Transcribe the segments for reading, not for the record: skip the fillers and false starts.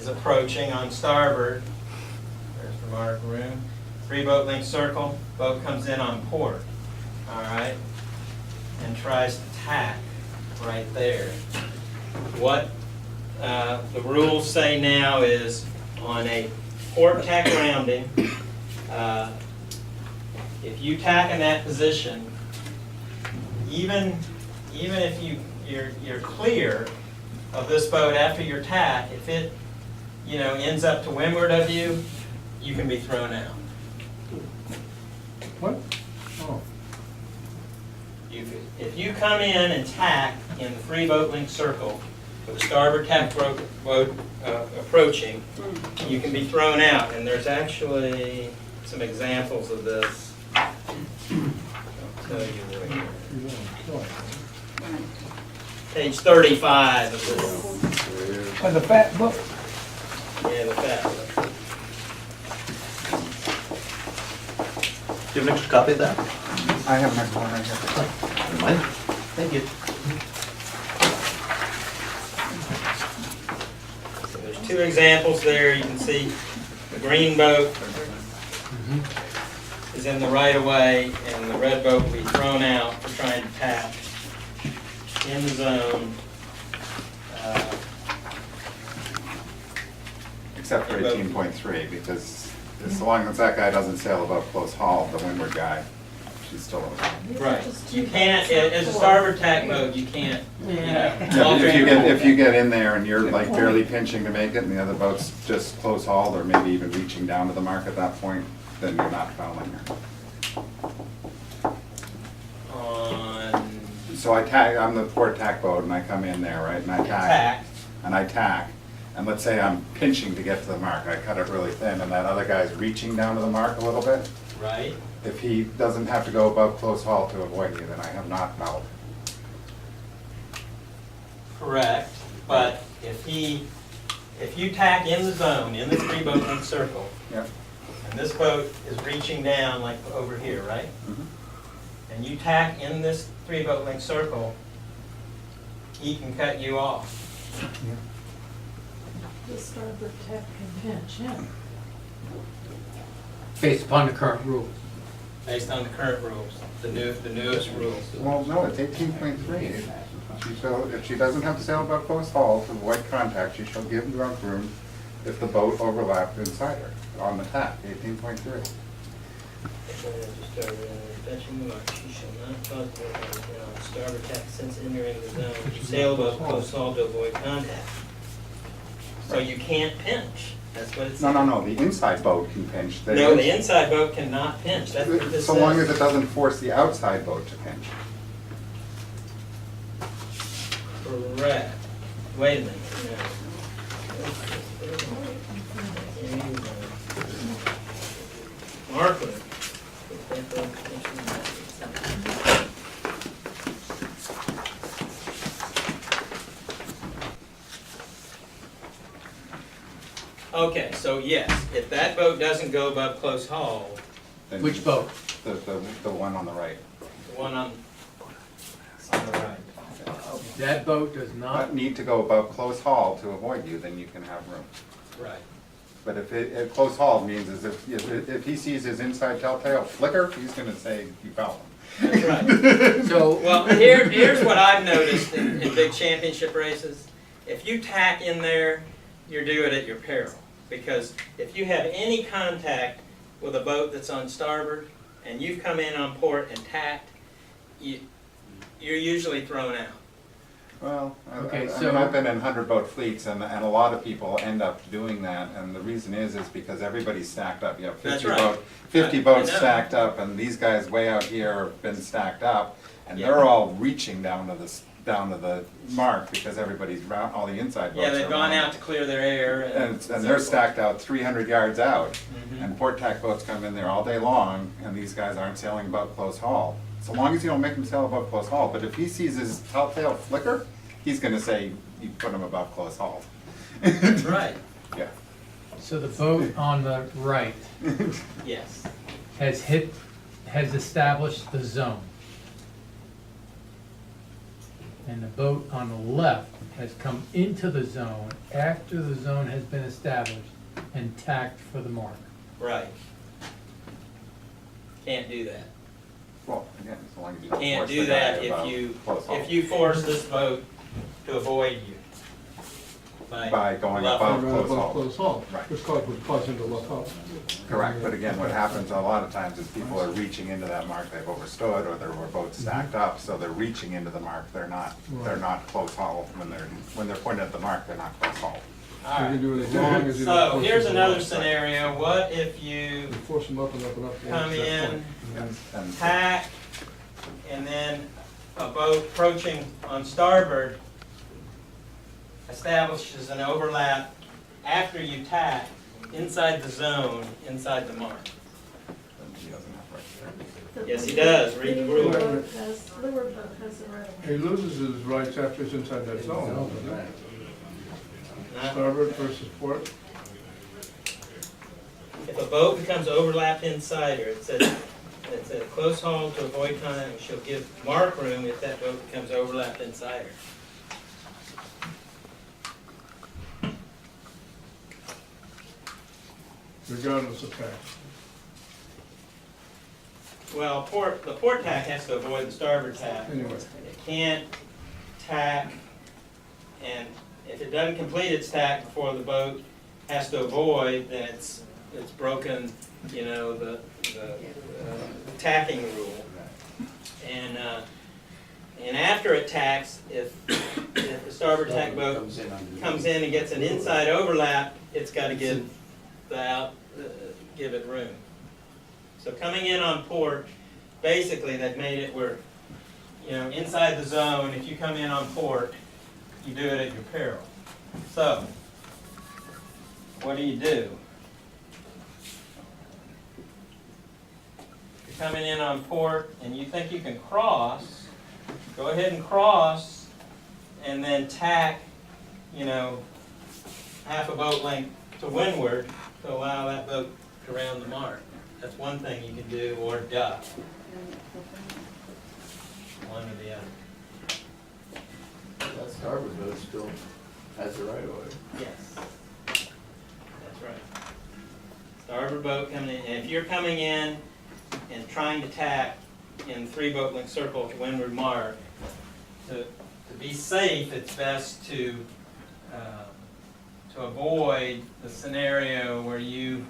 approaching on starboard. There's the marked room. 3 boat length circle. Boat comes in on port. All right, and tries to tack right there. What the rules say now is on a port tack rounding, if you tack in that position, even if you're clear of this boat after your tack, if it ends up to windward of you, you can be thrown out. What? Oh. If you come in and tack in the 3 boat length circle with a starboard tack boat approaching, you can be thrown out. And there's actually some examples of this. I'll tell you where. Page 35 of this. Oh, the fat book? Yeah, the fat book. Do you have an extra copy of that? I have an extra one right here. Never mind. Thank you. So there's 2 examples there. You can see the green boat is in the right of way, and the red boat will be thrown out for trying to tack in the zone. Except for 18.3, because as long as that guy doesn't sail above close haul, the windward guy, she's still okay. Right. You can't, as a starboard tack boat, you can't, Yeah, but if you get in there and you're like barely pinching to make it, and the other boat's just close hauled, or maybe even reaching down to the mark at that point, then you're not fouling her. on So I'm the port tack boat, and I come in there, right, and I tack. tack, and let's say I'm pinching to get to the mark. I cut it really thin, and that other guy's reaching down to the mark a little bit. Right. If he doesn't have to go above close haul to avoid you, then I have not fouled. Correct. But if you tack in the zone, in the 3 boat length circle, Yep. and this boat is reaching down like over here, right? Mhm. And you tack in this 3 boat length circle, he can cut you off. The starboard tack can pinch, yeah. Based upon the current rules. Based on the current rules, the newest rules. Well, no, it's 18.3. If she doesn't have to sail above close haul to avoid contact, she shall give drunk room if the boat overlapped inside her on the tack, 18.3. Fetching the mark, she shall not cause the starboard tack since entering the zone. Sail above close haul to avoid contact. So you can't pinch. That's what it says. No, the inside boat can pinch. No, the inside boat cannot pinch. That's what this So long says. as it doesn't force the outside boat to pinch. Correct. Wait a minute. No. Marker. Okay, so yes, if that boat doesn't go above close haul, then Which boat? The one on the right. the one on the right. That boat does Not not, need to go above close haul to avoid you, then you can have room. Right. But if close haul means is if he sees his inside telltale flicker, he's gonna say you fouled him. That's right. so, Well, here's what I've noticed in big championship races. If you tack in there, you're doing it at your peril. Because if you have any contact with a boat that's on starboard, and you've come in on port and tacked, you're usually thrown out. Well, Okay, I so- mean, I've been in 100-boat fleets, and a lot of people end up doing that, and the reason is because everybody's stacked up. You have That's 50 right. 50 I boats know. stacked up, and these guys way out here have been stacked up, and Yeah. they're all reaching down to the mark because everybody's round, all the inside boats Yeah, they've are gone round. out to clear their air. And so they're forth. stacked out 300 yards out, Mhm. and port tack boats come in there all day long, and these guys aren't sailing above close haul. So long as you don't make them sail above close haul, but if he sees his telltale flicker, he's gonna say you put him above close haul. That's right. Yeah. so the boat on the right Yes. has established the zone. And the boat on the left has come into the zone after the zone has been established and tacked for the mark. Right. Can't do that. Well, again, as long as you You don't can't force do the guy that above if close haul. you force this boat to avoid you. By going bluffing. above close haul. Close haul, Right. which would cause him to look up. Correct, but again, what happens a lot of times is people are reaching into that mark they've overstood, or there were boats stacked up, so they're reaching into the mark, they're not close haul. When they're pointing at the mark, they're not close haul. So All you can right. do it as long as you don't So force here's him to another look. scenario. What if you You force him up and up and up. come towards that in, point. Yes, and tack, and then a boat approaching on starboard establishes an overlap after you tack inside the zone, inside the mark? he doesn't have right there. Yes, he does. Read the rule. Leeward boat has the right of way. He loses his rights after he's inside that zone. doesn't he? Huh? Starboard versus port. If a boat becomes overlapped inside her, it says, it's a close haul to avoid contact, she'll give mark room if that boat becomes overlapped inside her. Regardless of tax. Well, the port tack has to avoid the starboard tack. Anyway. It can't tack, and if it doesn't complete its tack before the boat has to avoid, then it's broken, you know, the tacking rule. And after it tacks, if the starboard tack boat comes in and gets an inside overlap, it's got to give it room. So coming in on port, basically they've made it where, you know, inside the zone, if you come in on port, you do it at your peril. So, what do? You're coming in on port and you think you can cross, go ahead and cross and then tack, you know, half a boat length to windward to allow that boat to round the mark. That's one thing you can do, or duck. One or the other. That starboard boat still has the right of way. Yes. That's right. Starboard boat coming in, and if you're coming in and trying to tack in 3 boat length circle to windward mark, to be safe, it's best to avoid the scenario where you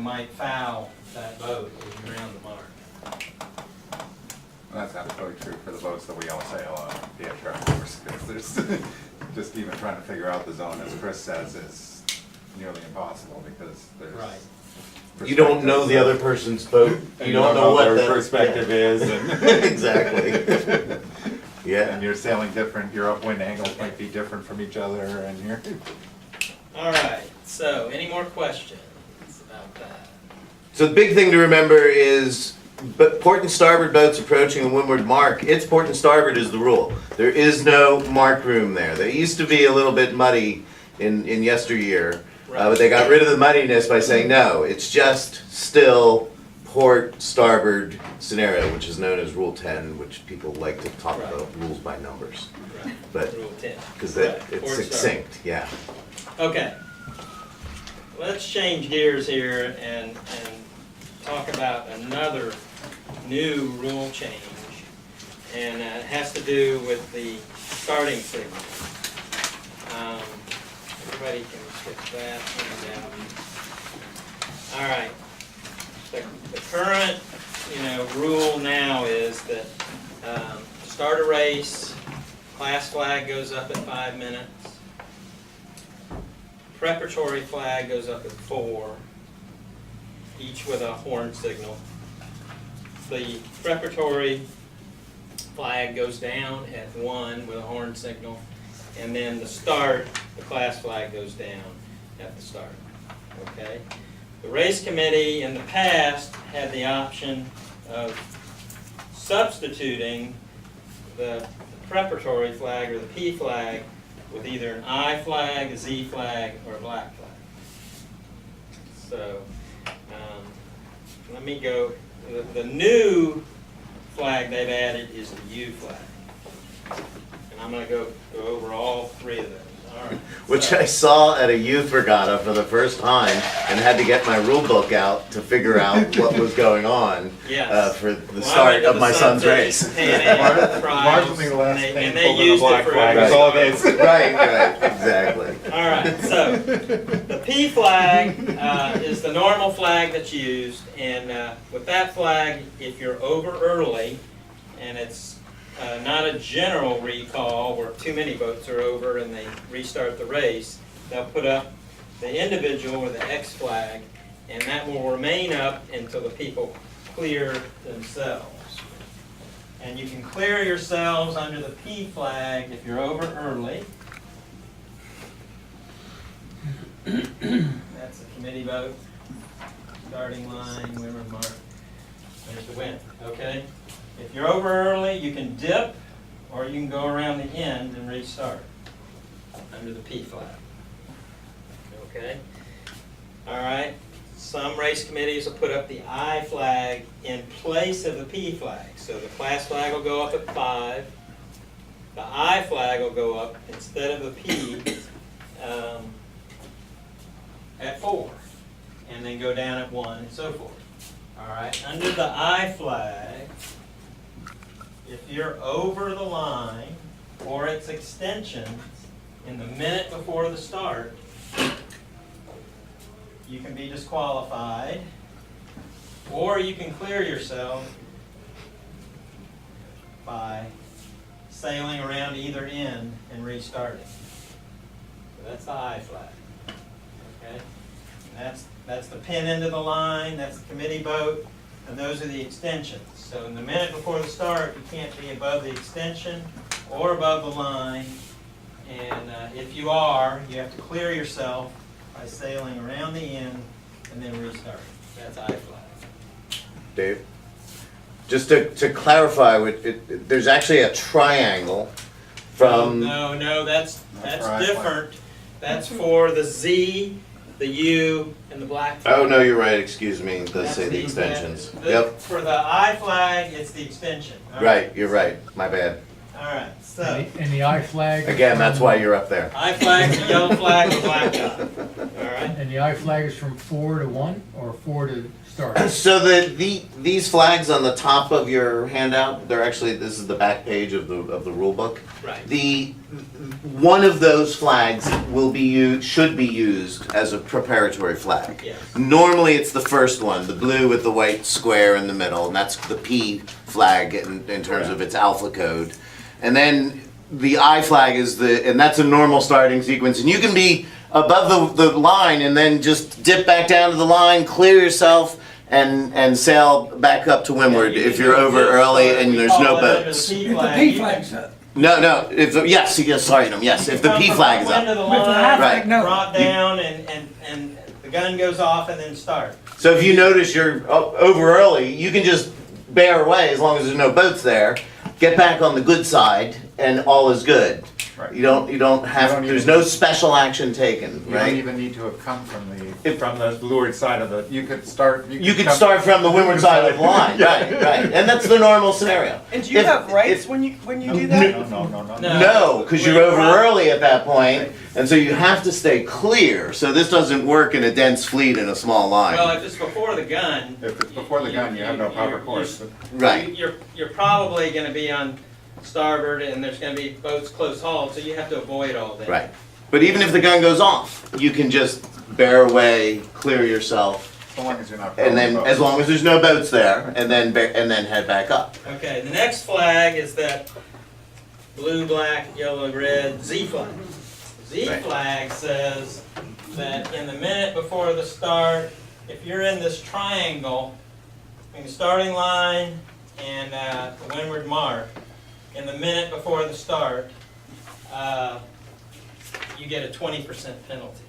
might foul that boat as you round the mark. And that's absolutely true for the boats that we all sail on the aircraft course, because there's, just even trying to figure out the zone, as Chris says, is nearly impossible, because there's. Right. You don't know the other person's boat. And You don't know what their the perspective is, and. Exactly. Yeah. And you're sailing different, your upwind angles might be different from each other, and you're. All right, so any more questions about that? So the big thing to remember is, but port and starboard boats approaching a windward mark, it's port and starboard is the rule. There is no mark room there. They used to be a little bit muddy in yesteryear, but they got rid of the muddiness by saying, no, it's just still port starboard scenario, which is known as Rule 10, which people like to talk Right. about rules by numbers. Right. But, Rule 10. because Right. it's Port starboard. succinct, yeah. Okay, let's change gears here and talk about another new rule change, and it has to do with the starting signal. Everybody can skip that one down. All right, the current, rule now is that to start a race, class flag goes up at 5 minutes. Preparatory flag goes up at 4, each with a horn signal. The preparatory flag goes down at 1 with a horn signal, and then the class flag goes down at the start. Okay? The race committee in the past had the option of substituting the preparatory flag or the P flag with either an I flag, a Z flag, or a black flag. So, let me go. The new flag they've added is the U flag. And I'm gonna go over all three of those, all right. Which So- I saw at a youth regatta for the first time and had to get my rule book out to figure out what was going on Yes. for the Well, I start went to of the my son's Sun race. City Pan-Am trials, Marginally less and painful they than a used it black for flag, every that's all it start. is. Right, exactly. All right, so the P flag is the normal flag that's used, and with that flag, if you're over early, and it's not a general recall where too many boats are over and they restart the race, they'll put up the individual or the X flag, and that will remain up until the people clear themselves. And you can clear yourselves under the P flag if you're over early. That's the committee vote. Starting line, windward mark. There's the wind, okay? If you're over early, you can dip, or you can go around the end and restart under the P flag. Okay? All right. Some race committees will put up the I flag in place of the P flag. So the class flag will go up at 5. The I flag will go up instead of the P at 4. And then go down at 1 and so forth. All right. Under the I flag, if you're over the line or its extensions in the minute before the start, you can be disqualified, or you can clear yourself by sailing around either end and restarting. So that's the I flag. Okay? And that's the pin end of the line, that's the committee boat, and those are the extensions. So in the minute before the start, you can't be above the extension or above the line, and if you are, you have to clear yourself by sailing around the end and then restart. That's I flag. Dave? Just to clarify, there's actually a triangle from, No, that's Right. different. That's for the Z, the U, and the black flag. oh, no, you're right, excuse me, it does That's say the extensions. the- Yep, For the I flag, it's the extension. All right, you're right, my bad. All right, so And the I flag. is Again, that's from- why you're up there. I flag, the yellow flag, the black dot. All right. And the I flag is from 4 to 1 or 4 to start? So these flags on the top of your handout, they're actually, this is the back page of the rule book. Right. One of those flags will be should be used as a preparatory flag. Yes. Normally, it's the first one, the blue with the white square in the middle, and that's the P flag in terms of its alpha code. And then the I flag is and that's a normal starting sequence, and you can be above the line and then just dip back down to the line, clear yourself, and sail back up to windward Yeah, if you you're can over do early it, and we there's call no it under boats. the P If the flag, P you can flag's up. No, yes, sorry, yes, if the P flag is Come into up. the With the line, half Right. flag, no. drop down, and the gun goes off, and then start. So if you notice you're over early, you can just bear away as long as there's no boats there, get back on the good side, and all is good. Right. You don't have, don't there's even- no special action taken, You don't right? even need to have come from the leeward side of the, you could start. You could start from the windward side of the line, right, right, and that's the normal scenario. And do you If- have rights if- when you do that? No. No, because you're over Right. early at that point, and so you have to stay clear, so this doesn't work in a dense fleet in a small line. Well, if it's before the gun. If it's before the gun, you have no proper you're- course. Right, You're probably gonna be on starboard, and there's gonna be boats close hauled, so you have to avoid all that. right. But even if the gun goes off, you can just bear away, clear yourself, So long as you're not. and then, as long as there's no boats there, and then head back up. Okay, the next flag is that blue, black, yellow, red Z flag. Z Right. flag says that in the minute before the start, if you're in this triangle, between the starting line and the windward mark, in the minute before the start, you get a 20% penalty.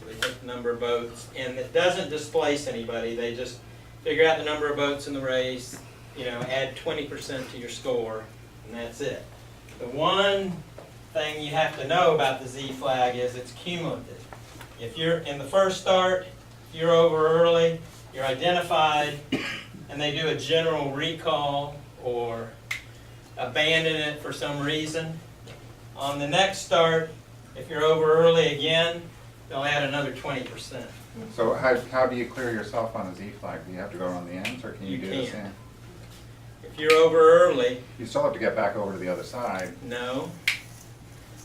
So they take the number of boats, and it doesn't displace anybody. They just figure out the number of boats in the race, add 20% to your score, and that's it. The one thing you have to know about the Z flag is it's cumulative. If you're in the first start, if you're over early, you're identified, and they do a general recall or abandon it for some reason. On the next start, if you're over early again, they'll add another 20%. So how do you clear yourself on a Z flag? Do you have to go around the ends, or can you You do the can't. same? If you're over early, You still have to get back over to the other side. no.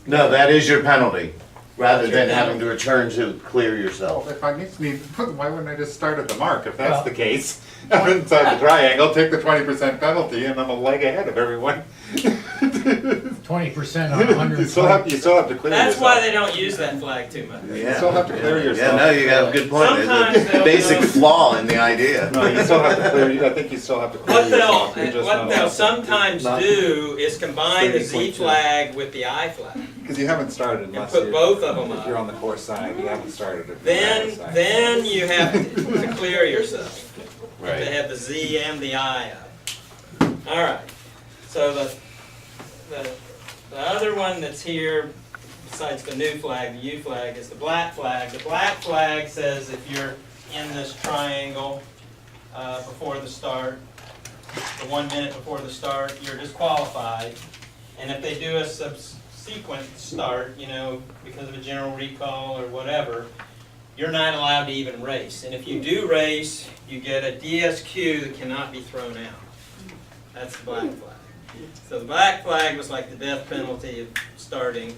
No, that is your penalty, rather That's your than having penalty. to return to clear Well, yourself. if I need, why wouldn't I just start at the mark if that's Well- the case? I'm inside the triangle, take the 20% penalty, and I'm a leg ahead of everyone. 20% on 120. You still have to clear That's yourself. why they don't use that flag too much. Yeah. still have to clear Yeah. yourself. Yeah, no, you have a good point. Sometimes There's a they'll basic go- flaw in the idea. No, you still have to clear, I think you still have to clear What yourself. You're just what not they'll allowed to- sometimes not- do is combine the Z 30.2. flag with the I flag. Because you haven't started unless put you're, both of them if up. you're on the course side, you haven't started if you're on the Then, side. then you have to clear yourself. You have to Right. have the Z and the I up. All right, so the other one that's here, besides the new flag, the U flag, is the black flag. The black flag says if you're in this triangle before the start, the 1 minute before the start, you're disqualified. And if they do a subsequent start, you know, because of a general recall or whatever, you're not allowed to even race. And if you do race, you get a DSQ that cannot be thrown out. That's the black flag. So the black flag was like the death penalty of starting,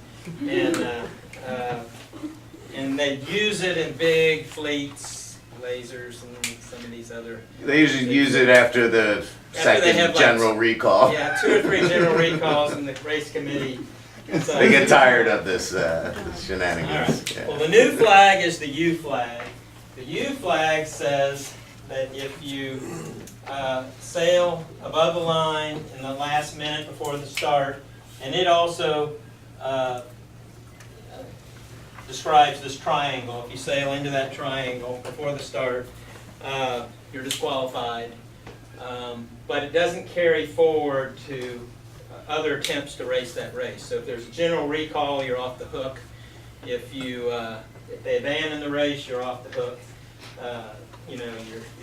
and they use it in big fleets, lasers, and some of these other. They usually use it after the After they second have, like, general recall. Yeah, 2 or 3 general recalls, and the race committee. So- They get tired of this All shenanigans. right. Yeah. Well, the new flag is the U flag. The U flag says that if you sail above the line in the last minute before the start, and it also describes this triangle. If you sail into that triangle before the start, you're disqualified. But it doesn't carry forward to other attempts to race that race. So if there's a general recall, you're off the hook. If they abandon the race, you're off the hook. You know,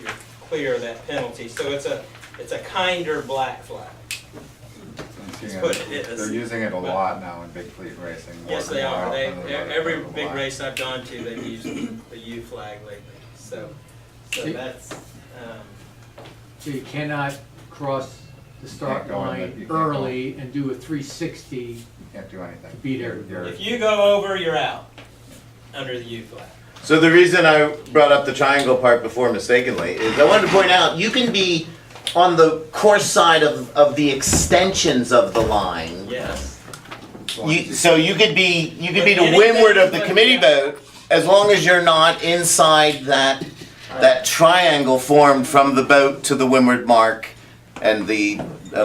you're clear of that penalty. So it's a kinder black flag. That's what it is. They're using it a lot now in big fleet racing. more Yes, they more are. often than they've Every ever big been. race I've gone to, they've used the U flag lately. So that's. So you cannot cross the start Can't go in line the- you can't go. early and do a 360. You can't do anything. Beat You're- everybody. you're- If you go over, you're out under the U flag. So the reason I brought up the triangle part before mistakenly is I wanted to point out you can be on the course side of the extensions of the line. Yes. So you could be to Anything windward of the but- committee boat as long as you're not inside that triangle formed from the boat to the windward mark and the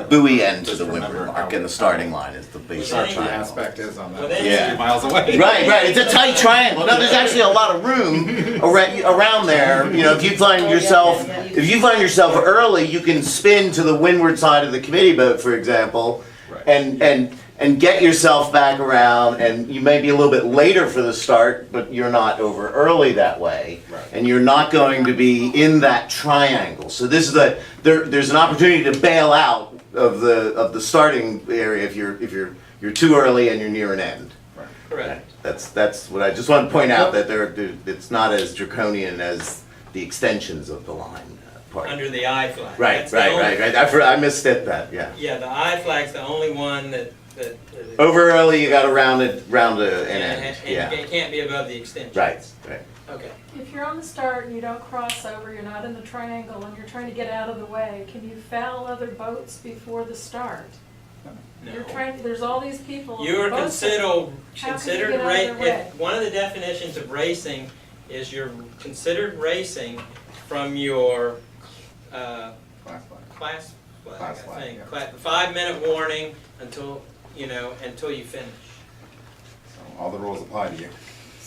buoy end to the windward mark and the starting line is the basic Sorry, The triangle. aspect is on that. Well, then- Yeah. 2 miles away. Right, it's a tight triangle. No, there's actually a lot of room around there. You know, if you find yourself early, you can spin to the windward side of the committee boat, for example, Right. and get yourself back around. And you may be a little bit later for the start, but you're not over early that way, Right. and you're not going to be in that triangle. So this is there's an opportunity to bail out of the starting area if you're too early and you're near an end. Correct. That's what I just want to point out, that it's not as draconian as the extensions of the line part. Under the I flag. Right. That's the only- I misstepped that, yeah. Yeah, the I flag's the only one that. Over early, you gotta round an and end, yeah. it can't be above the extension. Right. Okay. If you're on the start and you don't cross over, you're not in the triangle, and you're trying to get out of the way, can you foul other boats before the start? You're No. trying, there's all these people. You are boats that- considered get out of their way? one of the definitions of racing is you're considered racing from your Class flag. class flag, Class I flag, think. yeah. 5-minute warning until you finish. So all the rules apply to you.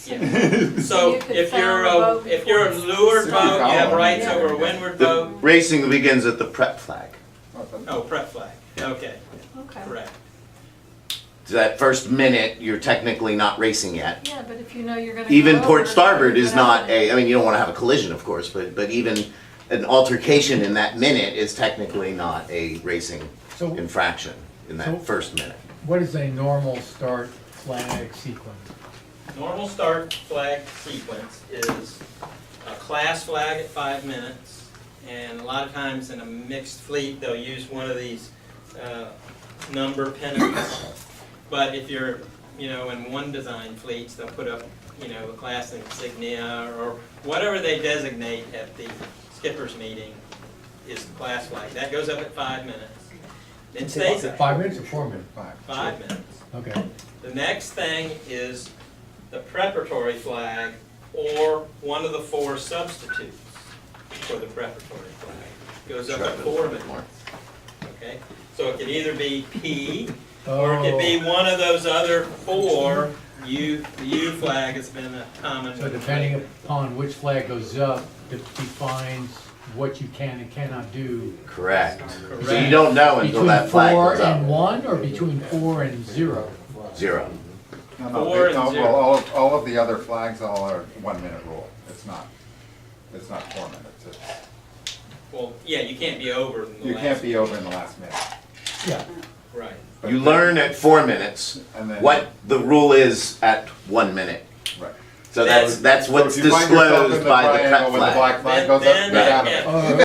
Yeah. So You could if you're foul the boat if you're a before lured it's- boat, you have rights Yeah. over a windward The boat. racing begins at the prep flag. Oh, prep flag. Okay, Okay. correct. So that first minute, you're technically not racing yet. Yeah, but if you know you're gonna. Even go port over, starboard you is get out not of it. I mean, you don't wanna have a collision, of course, but even an altercation in that minute is technically not a racing So infraction. in So- that first minute. What is a normal start flag sequence? Normal start flag sequence is a class flag at 5 minutes, and a lot of times in a mixed fleet, they'll use one of these number pennants. But if you're, in one design fleets, they'll put up, a class insignia or whatever they designate at the skipper's meeting is the class flag. That goes up at 5 minutes. It stays at 5 minutes or 4 minutes? 5 minutes. Okay. The next thing is the preparatory flag or one of the 4 substitutes for the preparatory flag. Goes up at 4 minutes. Okay? So it could either be P or it could be one of those other 4. The U flag has been a common. So depending upon which flag goes up, it defines what you can and cannot do. Correct. Correct. So you don't know until that flag goes Between 4 and up. 1 or between 4 and 0? 0. No, 4 and well, 0. all of the other flags all are 1 minute rule. It's not 4 minutes. Well, yeah, you can't be over in the You last. can't be over in the last minute. Yeah. Right. But You then- learn at 4 minutes And then- what the rule is at 1 minute. Right. So that's That's- what's So if you find yourself in disclosed by the triangle cut when the flag. black flag Then- goes up, then get that out of it. gets-